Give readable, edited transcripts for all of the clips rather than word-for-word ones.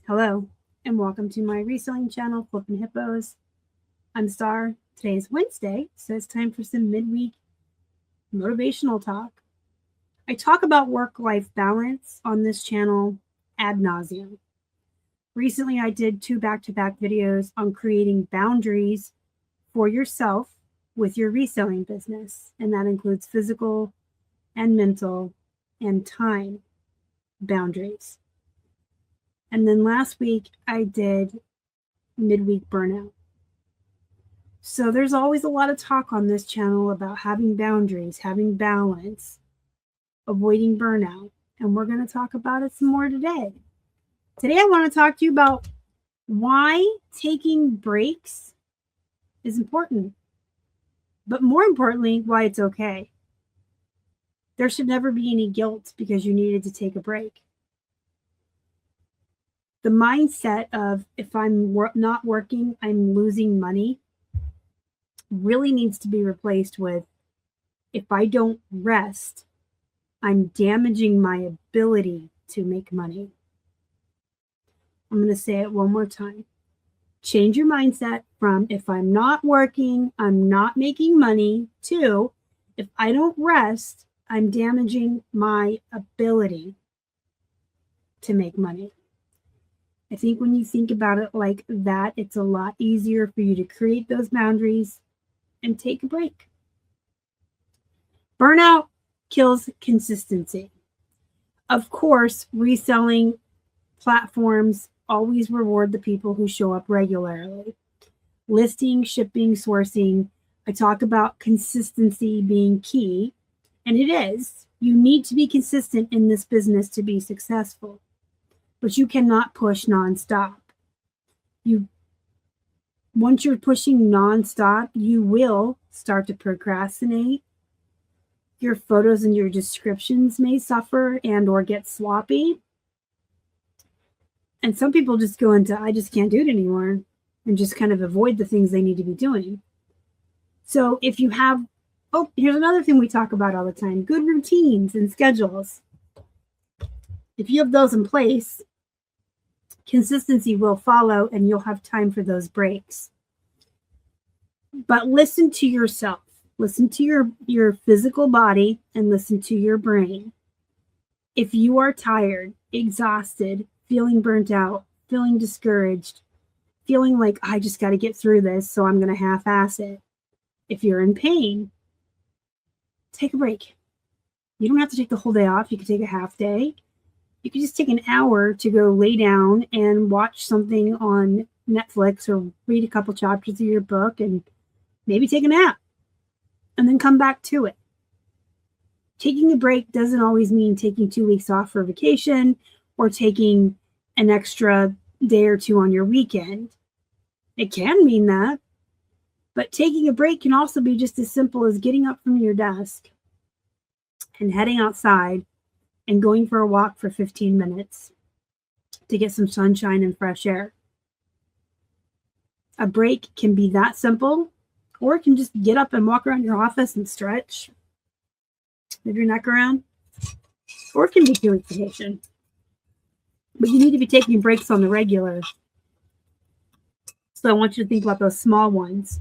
Hello, and welcome to my reselling channel, Flippin Hippos. I'm Star. Today is Wednesday, so it's time for some midweek motivational talk. I talk about work-life balance on this channel ad nauseum. Recently, I did 2 back-to-back videos on creating boundaries for yourself with your reselling business, and that includes physical and mental and time boundaries. And then last week, I did midweek burnout. So there's always a lot of talk on this channel about having boundaries, having balance, avoiding burnout. And we're going to talk about it some more today. Today, I want to talk to you about why taking breaks is important, but more importantly, why it's okay. There should never be any guilt because you needed to take a break. The mindset of if I'm not working, I'm losing money really needs to be replaced with if I don't rest, I'm damaging my ability to make money. I'm going to say it one more time. Change your mindset from if I'm not working, I'm not making money, to if I don't rest, I'm damaging my ability to make money. I think when you think about it like that, it's a lot easier for you to create those boundaries and take a break. Burnout kills consistency. Of course, reselling platforms always reward the people who show up regularly. Listing, shipping, sourcing. I talk about consistency being key, and it is. You need to be consistent in this business to be successful. But you cannot push nonstop. Once you're pushing nonstop, you will start to procrastinate. Your photos and your descriptions may suffer and or get sloppy. And some people just go into, I just can't do it anymore, and just kind of avoid the things they need to be doing. So if you have, here's another thing we talk about all the time, good routines and schedules. If you have those in place, consistency will follow and you'll have time for those breaks. But listen to yourself. Listen to your physical body and listen to your brain. If you are tired, exhausted, feeling burnt out, feeling discouraged, feeling like I just got to get through this, so I'm going to half-ass it. If you're in pain, take a break. You don't have to take the whole day off. You can take a half day. You can just take an hour to go lay down and watch something on Netflix or read a couple chapters of your book and maybe take a nap and then come back to it. Taking a break doesn't always mean taking 2 weeks off for vacation or taking an extra day or two on your weekend. It can mean that, but taking a break can also be just as simple as getting up from your desk and heading outside and going for a walk for 15 minutes to get some sunshine and fresh air. A break can be that simple, or it can just get up and walk around your office and stretch, move your neck around, or it can be 2 weeks vacation. But you need to be taking breaks on the regular. So I want you to think about those small ones.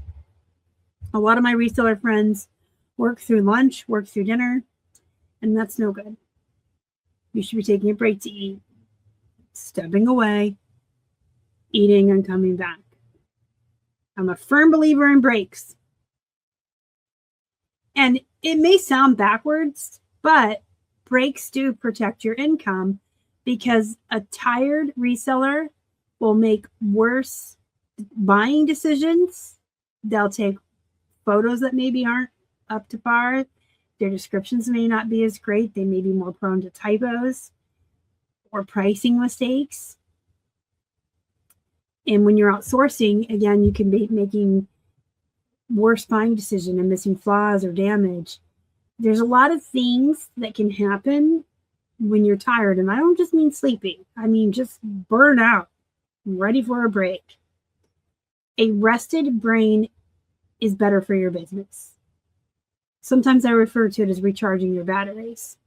A lot of my reseller friends work through lunch, work through dinner, and that's no good. You should be taking a break to eat, stepping away, eating, and coming back. I'm a firm believer in breaks. And it may sound backwards, but breaks do protect your income because a tired reseller will make worse buying decisions. They'll take photos that maybe aren't up to par. Their descriptions may not be as great. They may be more prone to typos or pricing mistakes. And when you're outsourcing, again, you can be making worse buying decision and missing flaws or damage. There's a lot of things that can happen when you're tired. And I don't just mean sleeping. I mean just burn out, ready for a break. A rested brain is better for your business. Sometimes I refer to it as recharging your batteries.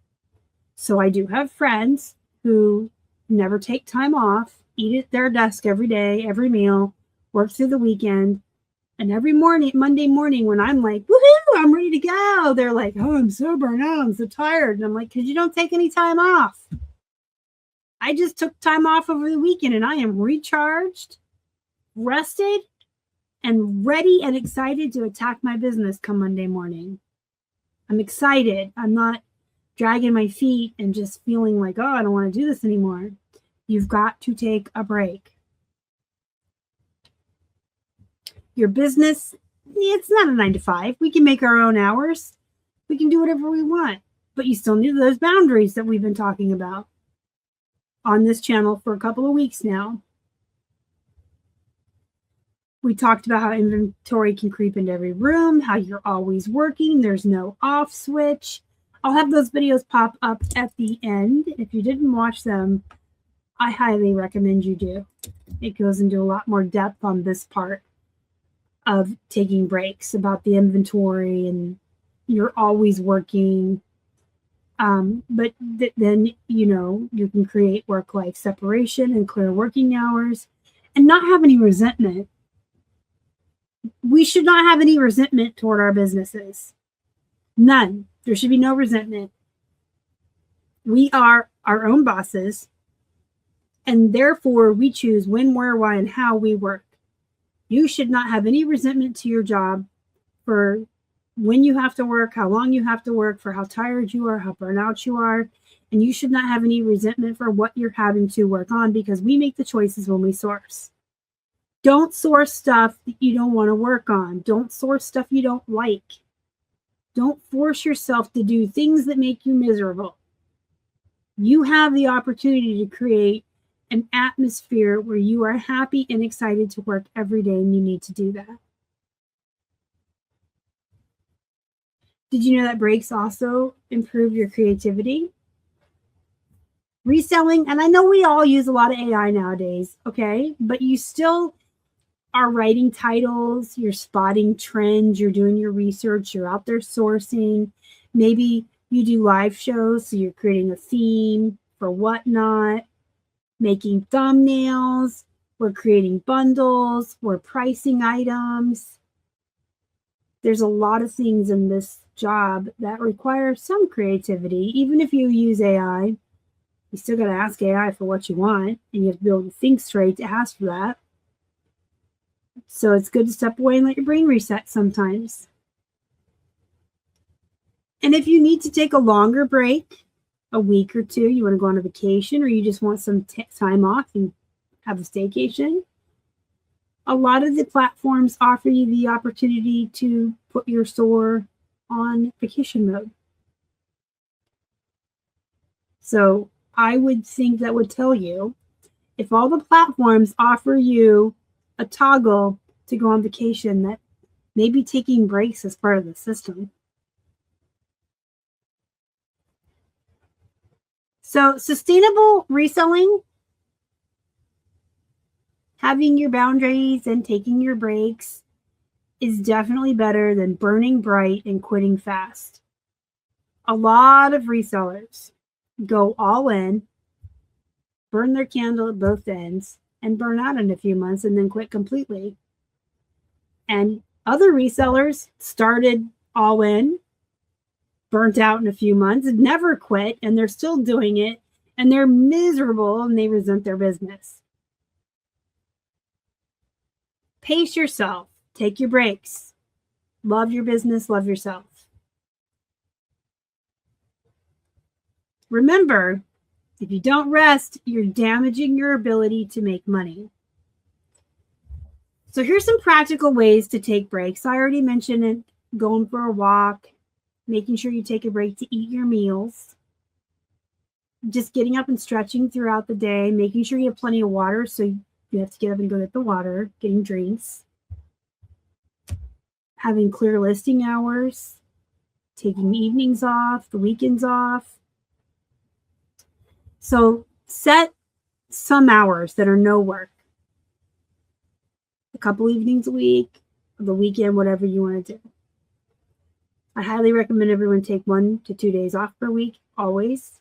So I do have friends who never take time off eat at their desk every day, every meal, work through the weekend. And every morning, Monday morning, when I'm like, woohoo, I'm ready to go, they're like, oh, I'm so burnt out. I'm so tired. And I'm like, because you don't take any time off. I just took time off over the weekend and I am recharged, rested, and ready and excited to attack my business come Monday morning. I'm excited. I'm not dragging my feet and just feeling like, oh, I don't want to do this anymore. You've got to take a break. Your business, it's not a 9 to 5. We can make our own hours. We can do whatever we want. But you still need those boundaries that we've been talking about on this channel for a couple of weeks now. We talked about how inventory can creep into every room, how you're always working. There's no off switch. I'll have those videos pop up at the end. If you didn't watch them, I highly recommend you do. It goes into a lot more depth on this part of taking breaks, about the inventory, and you're always working. But then, you can create work-life separation and clear working hours and not have any resentment. We should not have any resentment toward our businesses. None. There should be no resentment. We are our own bosses, and therefore we choose when, where, why, and how we work. You should not have any resentment to your job for when you have to work, how long you have to work, for how tired you are, how burnt out you are. And you should not have any resentment for what you're having to work on, because we make the choices when we source. Don't source stuff that you don't want to work on. Don't source stuff you don't like. Don't force yourself to do things that make you miserable. You have the opportunity to create an atmosphere where you are happy and excited to work every day, and you need to do that. Did you know that breaks also improve your creativity? Reselling, and I know we all use a lot of AI nowadays, okay? But you still are writing titles, you're spotting trends, you're doing your research, you're out there sourcing. Maybe you do live shows, so you're creating a theme for whatnot, making thumbnails, we're creating bundles, we're pricing items. There's a lot of things in this job that require some creativity. Even if you use AI, you still got to ask AI for what you want, and you have to be able to think straight to ask for that. So it's good to step away and let your brain reset sometimes. And if you need to take a longer break, a week or two, you want to go on a vacation, or you just want some time off and have a staycation, a lot of the platforms offer you the opportunity to put your store on vacation mode. So I would think that would tell you, if all the platforms offer you a toggle to go on vacation, that maybe taking breaks is part of the system. So sustainable reselling, having your boundaries and taking your breaks, is definitely better than burning bright and quitting fast. A lot of resellers go all in, burn their candle at both ends, and burn out in a few months and then quit completely. And other resellers started all in, burnt out in a few months, and never quit, and they're still doing it, and they're miserable, and they resent their business. Pace yourself. Take your breaks. Love your business. Love yourself. Remember, if you don't rest, you're damaging your ability to make money. So here's some practical ways to take breaks. I already mentioned it, going for a walk, making sure you take a break to eat your meals, just getting up and stretching throughout the day, making sure you have plenty of water, so you have to get up and go get the water, getting drinks, having clear listing hours, taking evenings off, the weekends off. So set some hours that are no work. A couple evenings a week, the weekend, whatever you want to do. I highly recommend everyone take 1 to 2 days off per week, always.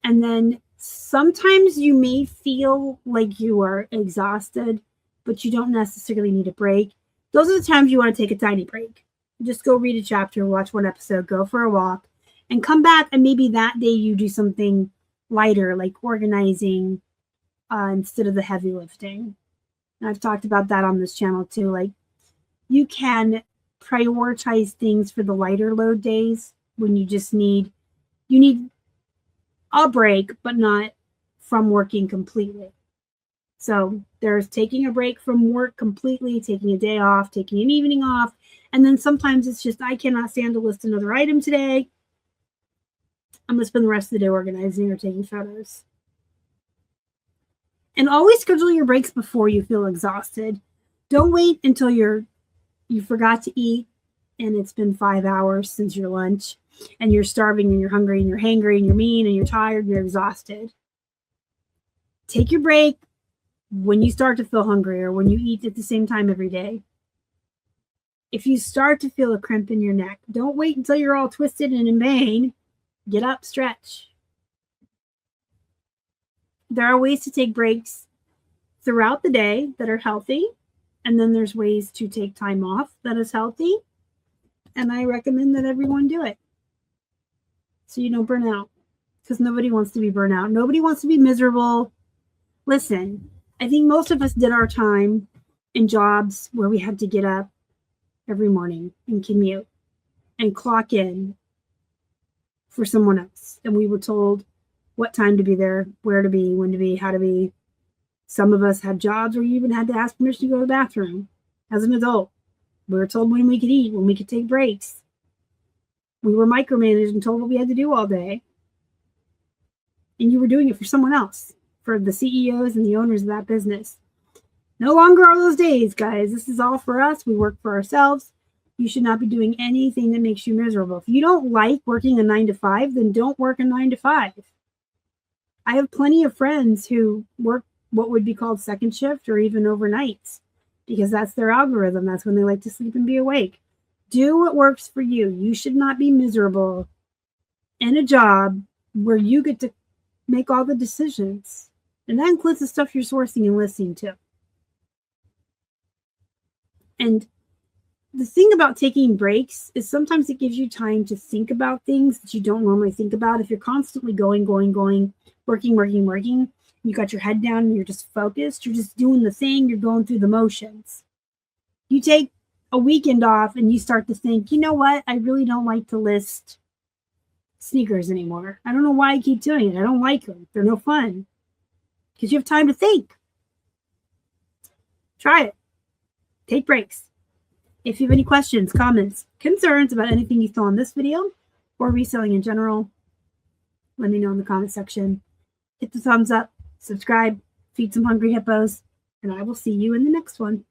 And then Sometimes you may feel like you are exhausted, but you don't necessarily need a break. Those are the times you want to take a tiny break. Just go read a chapter, watch one episode, go for a walk, and come back. And maybe that day you do something lighter, like organizing instead of the heavy lifting. And I've talked about that on this channel too. Like, you can prioritize things for the lighter load days when you need a break, but not from working completely. So there's taking a break from work completely, taking a day off, taking an evening off. And then sometimes it's just, I cannot stand to list another item today. I'm going to spend the rest of the day organizing or taking photos. And always schedule your breaks before you feel exhausted. Don't wait until you forgot to eat and it's been 5 hours since your lunch and you're starving and you're hungry and you're hangry and you're mean and you're tired and you're exhausted. Take your break when you start to feel hungry or when you eat at the same time every day. If you start to feel a cramp in your neck, don't wait until you're all twisted and in pain. Get up, stretch. There are ways to take breaks throughout the day that are healthy. And then there's ways to take time off that is healthy. And I recommend that everyone do it so you don't burn out, because nobody wants to be burnt out. Nobody wants to be miserable. Listen, I think most of us did our time in jobs where we had to get up every morning and commute and clock in for someone else. And we were told what time to be there, where to be, when to be, how to be. Some of us had jobs where you even had to ask permission to go to the bathroom as an adult. We were told when we could eat, when we could take breaks. We were micromanaged and told what we had to do all day. And you were doing it for someone else, for the CEOs and the owners of that business. No longer are those days, guys. This is all for us. We work for ourselves. You should not be doing anything that makes you miserable. If you don't like working a 9 to 5, then don't work a 9 to 5. I have plenty of friends who work what would be called second shift or even overnights, because that's their algorithm. That's when they like to sleep and be awake. Do what works for you. You should not be miserable in a job where you get to make all the decisions. And that includes the stuff you're sourcing and listing too. And the thing about taking breaks is sometimes it gives you time to think about things that you don't normally think about. If you're constantly going, working, you got your head down and you're just focused, you're just doing the thing, you're going through the motions. You take a weekend off and you start to think, you know what? I really don't like to list sneakers anymore. I don't know why I keep doing it. I don't like them. They're no fun. Because you have time to think. Try it. Take breaks. If you have any questions, comments, concerns about anything you saw in this video or reselling in general, let me know in the comment section. Hit the thumbs up, subscribe, feed some hungry hippos, and I will see you in the next one.